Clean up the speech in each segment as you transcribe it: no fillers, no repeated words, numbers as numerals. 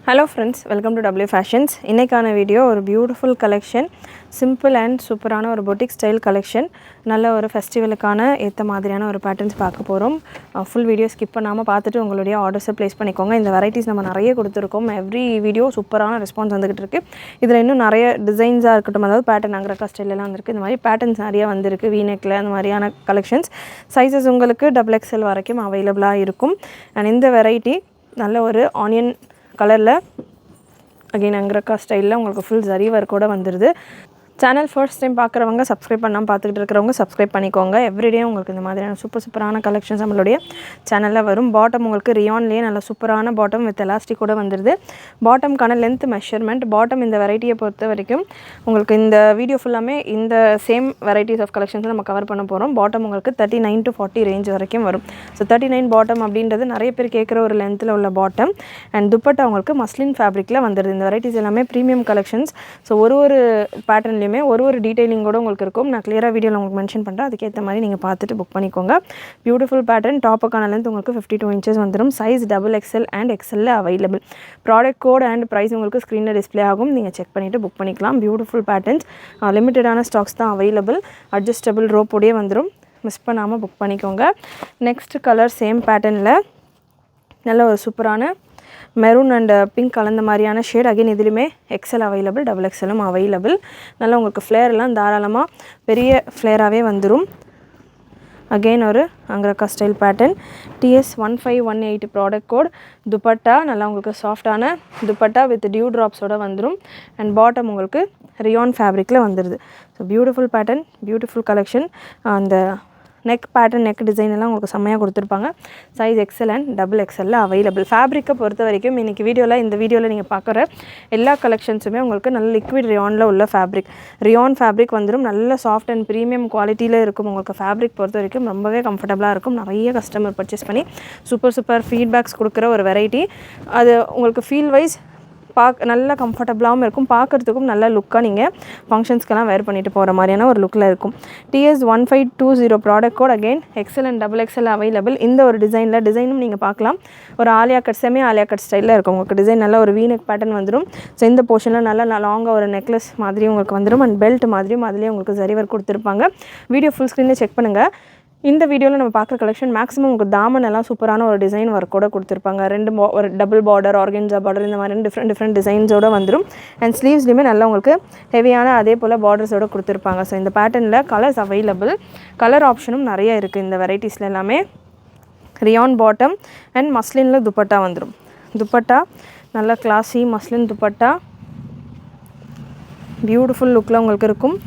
Hello friends, welcome to W Fashions. இன்னைக்கான video ஒரு beautiful collection, simple and சூப்பரான ஒரு boutique ஸ்டைல் கலெக்ஷன். நல்ல ஒரு ஃபெஸ்டிவலுக்கான ஏற்ற மாதிரியான ஒரு பேட்டர்ன்ஸ் பார்க்க போகிறோம். ஃபுல் வீடியோ ஸ்கிப் பண்ணாமல் பார்த்துட்டு உங்களுடைய ஆர்டர்ஸை ப்ளேஸ் பண்ணிக்கோங்க. இந்த வெரைட்டிஸ் நம்ம நிறைய கொடுத்துருக்கோம். எவ்ரி வீடியோ சூப்பரான ரெஸ்பான்ஸ் வந்துகிட்டு இருக்கு. இதில் இன்னும் நிறைய டிசைன்ஸாக இருக்கட்டும், அதாவது பேட்டர்ன் அங்கரக்கா ஸ்டைலெலாம் வந்திருக்கு. இந்த மாதிரி பேட்டர்ன்ஸ் நிறைய வந்திருக்கு. வீநெக்கில் அந்த மாதிரியான கலெக்ஷன்ஸ். சைஸஸ் உங்களுக்கு XXL வரைக்கும் அவைலபிளாக இருக்கும். அண்ட் இந்த வெரைட்டி நல்ல ஒரு ஆனியன் கலரில் அகைன் அங்கரக்கா ஸ்டைலில் உங்களுக்கு ஃபுல் ஜரி ஒர்க்கோட வந்துடுது. சேனல் ஃபர்ஸ்ட் டைம் பார்க்குறவங்க சப்ஸ்கிரைப் பண்ணாமல் பார்த்துக்கிட்டு இருக்கிறவங்க சப்ஸ்கிரைப் பண்ணிக்கோங்க. எவ்ரிடே உங்களுக்கு இந்த மாதிரியான சூப்பரான கலெக்ஷன்ஸ் நம்மளுடைய சேனலில் வரும். பாட்டம் உங்களுக்கு ரியான்லேயே நல்ல சூப்பரான பாட்டம் வித் எலாஸ்டிக்கோட வந்துடுது. பாட்டம்க்கான லென்த் மெஷர்மெண்ட், பாட்டம் இந்த வெரைட்டியை பொறுத்த வரைக்கும் உங்களுக்கு இந்த வீடியோ ஃபுல்லாமே இந்த சேம் வெரைட்டிஸ் ஆஃப் கலெக்ஷன்ஸ் நம்ம கவர் பண்ண போகிறோம். பாட்டம் உங்களுக்கு 39 to 40 ரேஞ்ச் வரைக்கும் வரும். ஸோ 39 பாட்டம் அப்படின்றது நிறைய பேர் கேட்குற ஒரு லென்த்தில் உள்ள பாட்டம். அண்ட் துப்பட்டா உங்களுக்கு மஸ்லின் ஃபேப்ரிக்கில் வந்துடுது. இந்த வெரைட்டிஸ் எல்லாமே ப்ரீமியம் கலெக்ஷன்ஸ். ஸோ ஒரு பேட்டர்ன் ஒரு டீடைலிங்கோட உங்களுக்கு இருக்கும். நான் கிளியராக வீடியோவில் உங்களுக்கு மென்ஷன் பண்ணுறேன். அதுக்கேற்ற மாதிரி நீங்கள் பார்த்துட்டு புக் பண்ணிக்கோங்க. Beautiful pattern. டாப்புக்கான லென்த் உங்களுக்கு 52 inches வந்துடும். Size XXL and XL available. Product code and price உங்களுக்கு ஸ்க்ரீனில் டிஸ்பிளே ஆகும். நீங்கள் செக் பண்ணிவிட்டு புக் பண்ணிக்கலாம். Beautiful patterns. லிமிட்டடான ஸ்டாக்ஸ் தான் அவைலபிள். அட்ஜஸ்டபிள் ரோப்போடையே வந்துடும். மிஸ் பண்ணாமல் புக் பண்ணிக்கோங்க. நெக்ஸ்ட் கலர் சேம் பேட்டர்னில் நல்ல ஒரு சூப்பரான மெரூன் அண்ட் பிங்க் கலந்த மாதிரியான ஷேட். அகைன் இதுலையுமே XL அவைலபிள், XXLம் அவைலபிள். நல்லா உங்களுக்கு ஃப்ளேர்லாம் தாராளமாக பெரிய ஃப்ளேராகவே வந்துடும். அகெயின் ஒரு angrakha style pattern. TS1518 product code. Dupatta நல்லா உங்களுக்கு சாஃப்டான துப்பட்டா வித் டியூ ட்ராப்ஸோடு வந்துடும். அண்ட் பாட்டம் உங்களுக்கு ரியான் ஃபேப்ரிக்கில் வந்துடுது. So beautiful pattern, beautiful collection. அந்த நெக் பேட்டர்ன், நெக் டிசைன் எல்லாம் உங்களுக்கு செம்மையாக கொடுத்துருப்பாங்க. Size XL and XXL available. ஃபேப்ரிக்கை பொறுத்த வரைக்கும் இன்றைக்கி இந்த வீடியோவில் நீங்கள் பார்க்குற எல்லா கலெக்ஷன்ஸுமே உங்களுக்கு நல்ல லிக்விட் ரியானில் உள்ள ஃபேப்ரிக். ரியான் ஃபேப்ரிக் வந்துடும். நல்ல சாஃப்ட் அண்ட் ப்ரீமியம் குவாலிட்டியில் இருக்கும். உங்களுக்கு ஃபேப்ரிக் பொறுத்த வரைக்கும் ரொம்பவே கம்ஃபர்டபுளாக இருக்கும். நிறைய கஸ்டமர் பர்ச்சேஸ் பண்ணி சூப்பர் ஃபீட்பேக்ஸ் கொடுக்குற ஒரு வெரைட்டி. அது உங்களுக்கு ஃபீல் வைஸ் நல்ல கம்ஃபர்டபுளாகவும் இருக்கும். பார்க்குறதுக்கும் நல்ல லுக்காக நீங்கள் ஃபங்க்ஷன்ஸ்க்கெல்லாம் வேர் பண்ணிட்டு போகிற மாதிரியான ஒரு லுக்கில் இருக்கும். TS1520 product code. Again XL and XXL available. இந்த ஒரு டிசைனும் நீங்கள் பார்க்கலாம். ஒரு Alia cut, semi Alia cut ஸ்டைலில் இருக்கும். உங்களுக்கு டிசைன் நல்ல ஒரு வீநெக் பேட்டர்ன் வந்துடும். ஸோ இந்த போர்ஷனில் நல்லா லாங்காக ஒரு நெக்லஸ் மாதிரி உங்களுக்கு வந்துடும். அண்ட் பெல்ட் மாதிரியும் அதுலேயே உங்களுக்கு ஜரி ஒர்க் கொடுத்துருப்பாங்க. வீடியோ ஃபுல் ஸ்க்ரீனில் செக் பண்ணுங்கள். இந்த வீடியோவில் நம்ம பார்க்குற கலெக்ஷன் மேக்ஸிமம் உங்களுக்கு தாமன் எல்லாம் சூப்பரான ஒரு டிசைன் ஒர்க்கோட கொடுத்துருப்பாங்க. ஒரு டபுள் பார்டர், ஆர்கென்ஜா பார்டர், இந்த மாதிரி டிஃப்ரெண்ட் டிசைன்ஸோடு வந்துடும். அண்ட் ஸ்லீவ்ஸ்லையுமே நல்லா உங்களுக்கு ஹெவியான அதே போல் பார்டர்ஸோடு கொடுத்துருப்பாங்க. ஸோ இந்த பேட்டர்னில் கலர்ஸ் அவைலபிள். கலர் ஆப்ஷனும் நிறைய இருக்குது இந்த வெரைட்டிஸில் எல்லாமே. ரியான் பாட்டம் அண்ட் மஸ்லினில் துப்பட்டா வந்துடும். துப்பட்டா நல்ல கிளாஸி மஸ்லின் துப்பட்டா. பியூட்டிஃபுல் லுக்கில் உங்களுக்கு இருக்கும்.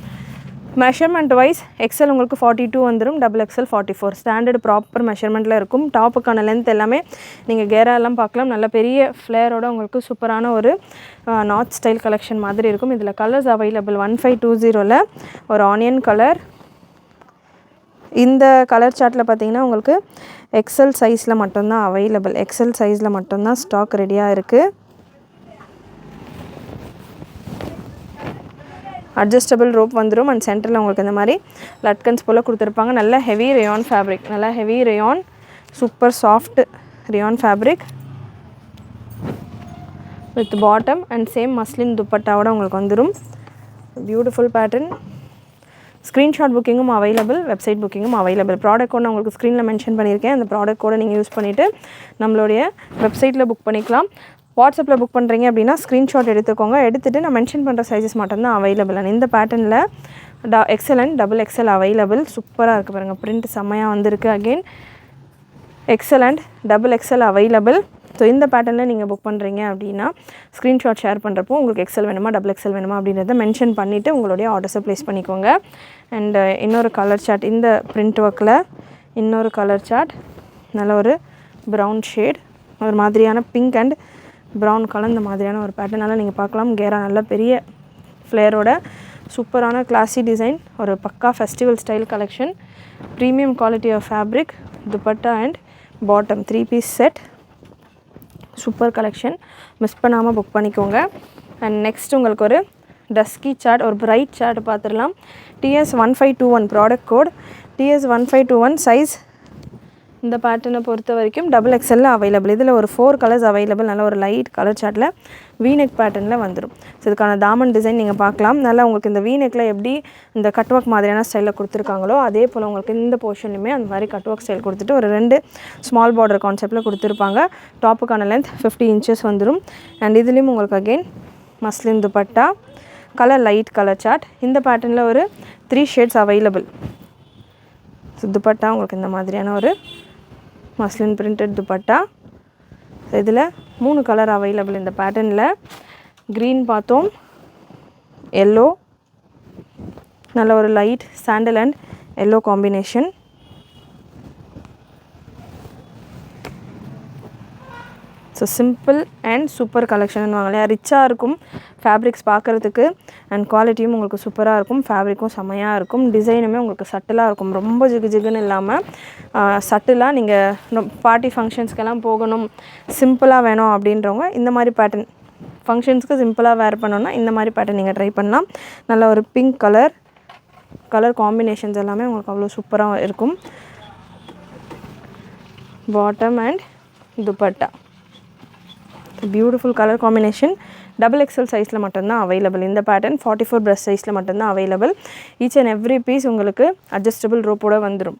மெஷர்மெண்ட் வைஸ் XL உங்களுக்கு 42 வந்துடும், XXL 44. ஸ்டாண்டர்டு ப்ராப்பர் மெஷர்மெண்ட்டில் இருக்கும். டாப்புக்கான லென்த் எல்லாமே நீங்கள் கேரா எல்லாம் பார்க்கலாம். நல்ல பெரிய ஃப்ளேரோட உங்களுக்கு சூப்பரான ஒரு நார்த் ஸ்டைல் கலெக்ஷன் மாதிரி இருக்கும். இதில் கலர்ஸ் அவைலபிள். 1520ல் ஒரு ஆனியன் கலர். இந்த கலர் சார்ட்டில் பார்த்தீங்கன்னா உங்களுக்கு XL சைஸில் மட்டும்தான் அவைலபிள். XL சைஸில் மட்டும்தான் ஸ்டாக் ரெடியாக இருக்குது. அட்ஜஸ்டபிள் ரோப் வந்துடும். அண்ட் சென்டரில் உங்களுக்கு இந்த மாதிரி லட்கன்ஸ் போல் கொடுத்துருப்பாங்க. நல்ல ஹெவி ரேயான் ஃபேப்ரிக். நல்லா heavy rayon, super soft rayon fabric with bottom and same muslin துப்பட்டாவோட உங்களுக்கு வந்துடும். Beautiful pattern. ஸ்க்ரீன்ஷாட் புக்கிங்கும் அவைலபிள், வெப்சைட் புக்கிங்கும் அவைலபிள். ப்ராடக்ட் கோட் நான் உங்களுக்கு ஸ்க்ரீனில் மென்ஷன் பண்ணியிருக்கேன். அந்த ப்ராடக்ட் கோடை நீங்கள் யூஸ் பண்ணிவிட்டு நம்மளுடைய வெப்சைட்டில் புக் பண்ணிக்கலாம். வாட்ஸ்அப்பில் புக் பண்ணுறீங்க அப்படின்னா ஸ்க்ரீன்ஷாட் எடுத்துக்கோங்க. எடுத்துகிட்டு நான் மென்ஷன் பண்ணுற சைஸஸ் மட்டும்தான் அவைலபிள். அண்ட் இந்த பேட்டர்னில் XL அண்ட் XXL அவைலபிள். சூப்பராக இருக்குது பாருங்கள். பிரிண்ட் செம்மையாக வந்திருக்கு. Again XL and XXL available. So இந்த பேட்டர்னில் நீங்கள் புக் பண்ணுறீங்க அப்படின்னா ஸ்க்ரீன்ஷாட் ஷேர் பண்ணுறப்போ உங்களுக்கு XL வேணுமா XXL வேணுமா அப்படின்றத மென்ஷன் பண்ணிவிட்டு உங்களுடைய ஆர்டர்ஸை ப்ளேஸ் பண்ணிக்கோங்க. அண்ட் இன்னொரு கலர் சார்ட், இந்த பிரிண்ட் ஒர்க்கில் இன்னொரு கலர் சார்ட். நல்ல ஒரு ப்ரௌன் ஷேட், ஒரு மாதிரியான பிங்க் அண்ட் ப்ரௌன் கலந்த மாதிரியான ஒரு பேட்டர்னால் நீங்கள் பார்க்கலாம். கேரா நல்ல பெரிய ஃப்ளேரோட சூப்பரான கிளாஸி டிசைன். ஒரு பக்கா festival style collection. Premium quality of fabric. Dupatta and bottom 3 piece set. Super collection. Miss பண்ணாமல் புக் பண்ணிக்கோங்க. அண்ட் நெக்ஸ்ட் உங்களுக்கு ஒரு டஸ்கி சார்ட், ஒரு பிரைட் சார்ட் பார்த்துடலாம். TS1521 product code. TS1521 size இந்த பேட்டர்னை பொறுத்த வரைக்கும் டபுள் எக்ஸ்எல்ல அவைலபிள். இதில் ஒரு 4 கலர்ஸ் அவைலபிள். நல்ல ஒரு லைட் கலர் சார்ட்டில் வீநெக் பேட்டர்னில் வந்துடும். ஸோ இதுக்கான தாமன் டிசைன் நீங்கள் பார்க்கலாம். நல்லா உங்களுக்கு இந்த வீநெக்கில் எப்படி இந்த கட் ஒர்க் மாதிரியான ஸ்டைலில் கொடுத்துருக்காங்களோ அதே போல் உங்களுக்கு இந்த போர்ஷன்லையுமே அந்த மாதிரி கட் ஒர்க் ஸ்டைல் கொடுத்துட்டு ஒரு 2 ஸ்மால் பார்டர் கான்செப்டில் கொடுத்துருப்பாங்க. டாப்புக்கான லென்த் 50 இன்ச்சஸ் வந்துடும். அண்ட் இதுலேயும் உங்களுக்கு again muslin dupatta, colour light colour சார்ட். இந்த பேட்டர்னில் ஒரு 3 ஷேட்ஸ் அவைலபிள். ஸோ துப்பட்டா உங்களுக்கு இந்த மாதிரியான ஒரு மஸ்லின் பிரிண்டட் துப்பட்டா. இதில் 3 கலர் அவைலபிள் இந்த பேட்டர்னில். க்ரீன் பார்த்தோம், எல்லோ, நல்ல ஒரு light sandal and yellow combination. So simple and super collection வாங்கலையா, ரிச்சாக இருக்கும் ஃபேப்ரிக்ஸ் பார்க்குறதுக்கு. அண்ட் குவாலிட்டியும் உங்களுக்கு சூப்பராக இருக்கும், ஃபேப்ரிக்கும் செம்மையாக இருக்கும், டிசைனுமே உங்களுக்கு சட்டிலாக இருக்கும். ரொம்ப ஜிகு ஜிகுன்னு இல்லாமல் சட்டிலாக நீங்கள் பார்ட்டி ஃபங்க்ஷன்ஸ்க்கெல்லாம் போகணும், சிம்பிளாக வேணும் அப்படின்றவங்க இந்த மாதிரி பேட்டர்ன் ஃபங்க்ஷன்ஸ்க்கு சிம்பிளாக வேர் பண்ணோன்னா இந்த மாதிரி பேட்டர்ன் நீங்கள் ட்ரை பண்ணலாம். நல்ல ஒரு பிங்க் கலர் காம்பினேஷன்ஸ் எல்லாமே உங்களுக்கு அவ்வளோ சூப்பராக இருக்கும். Bottom and dupatta beautiful colour combination. Double XL சைஸில் மட்டும்தான் அவைலபிள். இந்த பேட்டர்ன் 44 பிரஸ்ட் சைஸில் மட்டும்தான் available. Each and every piece உங்களுக்கு அட்ஜஸ்டபிள் ரோப்போடு வந்துடும்.